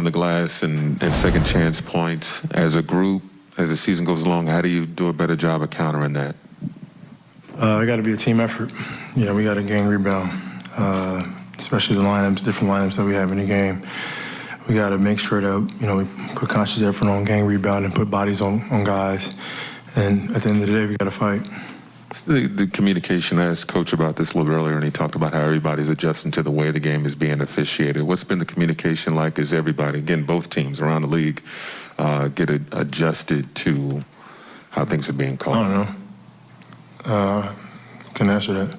on the glass and second chance points as a group, as the season goes along? How do you do a better job of countering that? It got to be a team effort. Yeah, we got to gang rebound, especially the lineups, different lineups that we have in the game. We got to make sure that, we put conscious effort on gang rebound and put bodies on guys. And at the end of the day, we got to fight. The communication, I asked Coach about this a little earlier, and he talked about how everybody's adjusting to the way the game is being officiated. What's been the communication like as everybody, again, both teams around the league, get adjusted to how things are being called? I don't know. Can answer that.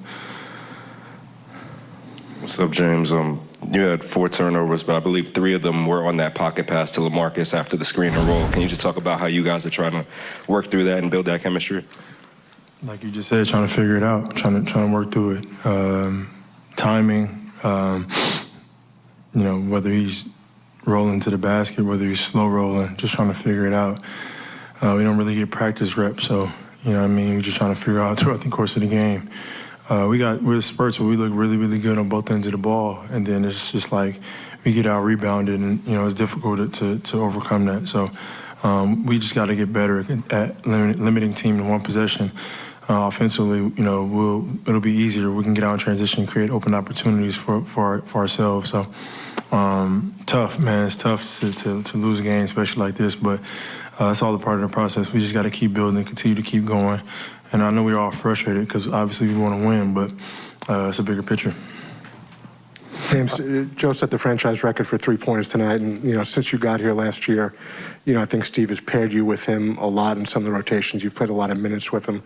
What's up, James? You had 4 turnovers, but I believe 3 of them were on that pocket pass to LaMarcus after the screen and roll. Can you just talk about how you guys are trying to work through that and build that chemistry? Like you just said, trying to figure it out, trying to work through it. Timing, whether he's rolling to the basket, whether he's slow rolling, just trying to figure it out. We don't really get practice reps, so, we're just trying to figure out throughout the course of the game. We're spurts where we look really, really good on both ends of the ball, and then it's just like we get out rebounded, and, it's difficult to overcome that. So we just got to get better at limiting team to one possession. Offensively, it'll be easier. We can get out in transition, create open opportunities for ourselves. So tough, man. It's tough to lose a game, especially like this. But it's all a part of the process. We just got to keep building, continue to keep going. And I know we're all frustrated because obviously we want to win, but it's a bigger picture. James, Joe set the franchise record for 3-pointers tonight, and since you got here last year, I think Steve has paired you with him a lot in some of the rotations. You've played a lot of minutes with him.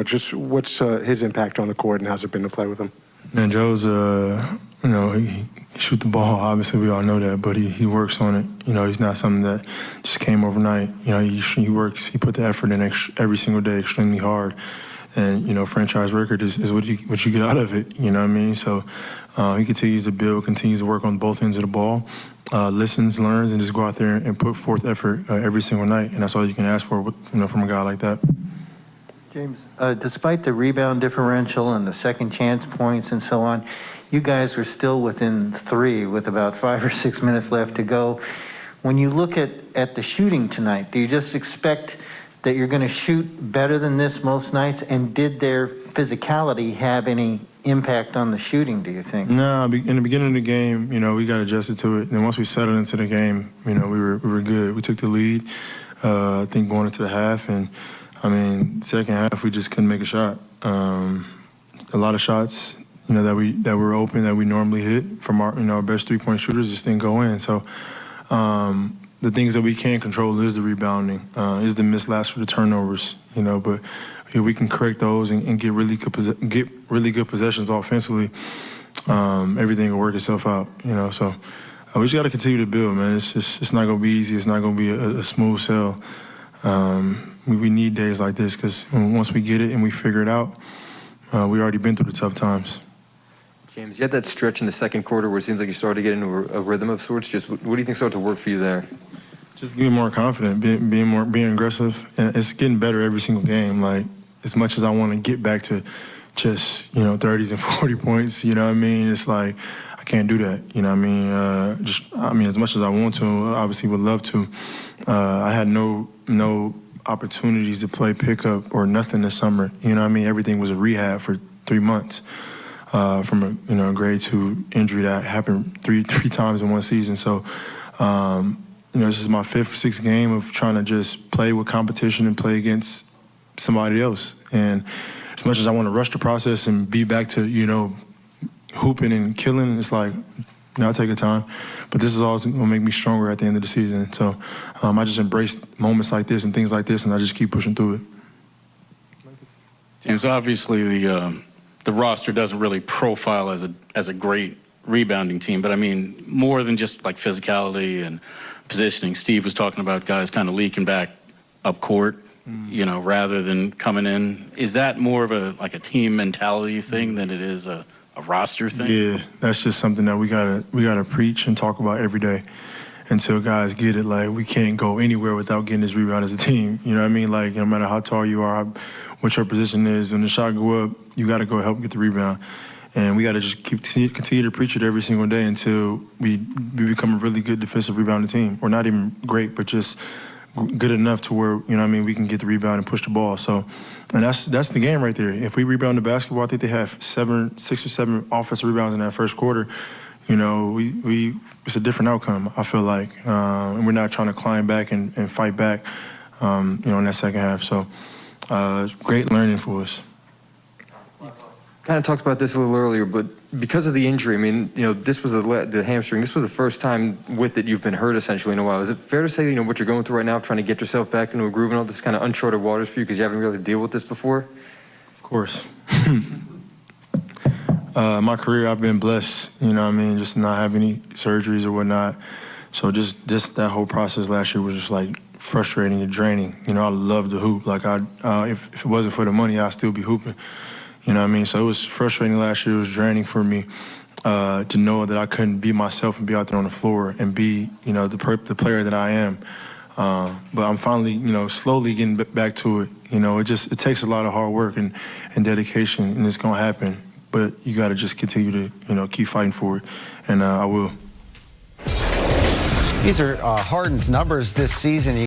Just what's his impact on the court, and how's it been to play with him? And Joe's, he shoot the ball. Obviously, we all know that, but he works on it. He's not something that just came overnight. He works. He put the effort in every single day, extremely hard. And franchise record is what you get out of it. You know what I mean? So he continues to build, continues to work on both ends of the ball, listens, learns, and just go out there and put forth effort every single night. And that's all you can ask for, from a guy like that. James, despite the rebound differential and the second chance points and so on, you guys were still within 3 with about 5 or 6 minutes left to go. When you look at the shooting tonight, do you just expect that you're going to shoot better than this most nights? And did their physicality have any impact on the shooting, do you think? No, in the beginning of the game, we got adjusted to it. And then once we settled into the game, we were good. We took the lead, I think, going into the half. And, second half, we just couldn't make a shot. A lot of shots, that were open that we normally hit from our best 3-point shooters just didn't go in. So the things that we can control is the rebounding, is the missed laps for the turnovers, but we can correct those and get really good possessions offensively. Everything will work itself out, So we just got to continue to build, man. It's not going to be easy. It's not going to be a smooth sail. We need days like this because once we get it and we figure it out, we already been through the tough times. James, you had that stretch in the second quarter where it seems like you started to get into a rhythm of sorts. Just what do you think started to work for you there? Just being more confident, being aggressive, and it's getting better every single game. Like, as much as I want to get back to just 30s and 40 points, it's like I can't do that. As much as I want to, obviously would love to. I had no opportunities to play pickup or nothing this summer. Everything was a rehab for 3 months. From a grade 2 injury that happened three times in one season. So, this is my 5th, 6th game of trying to just play with competition and play against somebody else. And as much as I want to rush the process and be back to, hooping and killing, it's like, I'll take the time. But this is always going to make me stronger at the end of the season. So I just embrace moments like this and things like this, and I just keep pushing through it. James, obviously the roster doesn't really profile as a great rebounding team, but more than just like physicality and positioning. Steve was talking about guys kind of leaking back up court, rather than coming in. Is that more of a team mentality thing than it is a roster thing? Yeah, that's just something that we gotta preach and talk about every day until guys get it. Like, we can't go anywhere without getting this rebound as a team. You know what I mean? Like, no matter how tall you are, what your position is, when the shot go up, you got to go help get the rebound. And we got to just continue to preach it every single day until we become a really good defensive rebounding team. Or not even great, but just good enough to where, you know what I mean, we can get the rebound and push the ball. So, and that's the game right there. If we rebound the basketball, I think they have 6 or 7 offensive rebounds in that first quarter. You know, it's a different outcome, I feel like. And we're not trying to climb back and fight back, you know, in that second half. So, great learning for us. Kind of talked about this a little earlier, but because of the injury, I mean, you know, this was the hamstring. This was the first time with it you've been hurt essentially in a while. Is it fair to say, you know, what you're going through right now, trying to get yourself back into a groove and all this kind of uncharted waters for you because you haven't really dealt with this before? Of course. My career, I've been blessed, you know what I mean, just not have any surgeries or whatnot. So just that whole process last year was just like frustrating and draining. You know, I love to hoop. Like if it wasn't for the money, I'd still be hooping. You know what I mean? So it was frustrating last year. It was draining for me to know that I couldn't be myself and be out there on the floor and be, you know, the player that I am. But I'm finally, you know, slowly getting back to it. You know, it takes a lot of hard work and dedication, and it's gonna happen. But you got to just continue to, you know, keep fighting for it, and I will. These are Harden's numbers this season.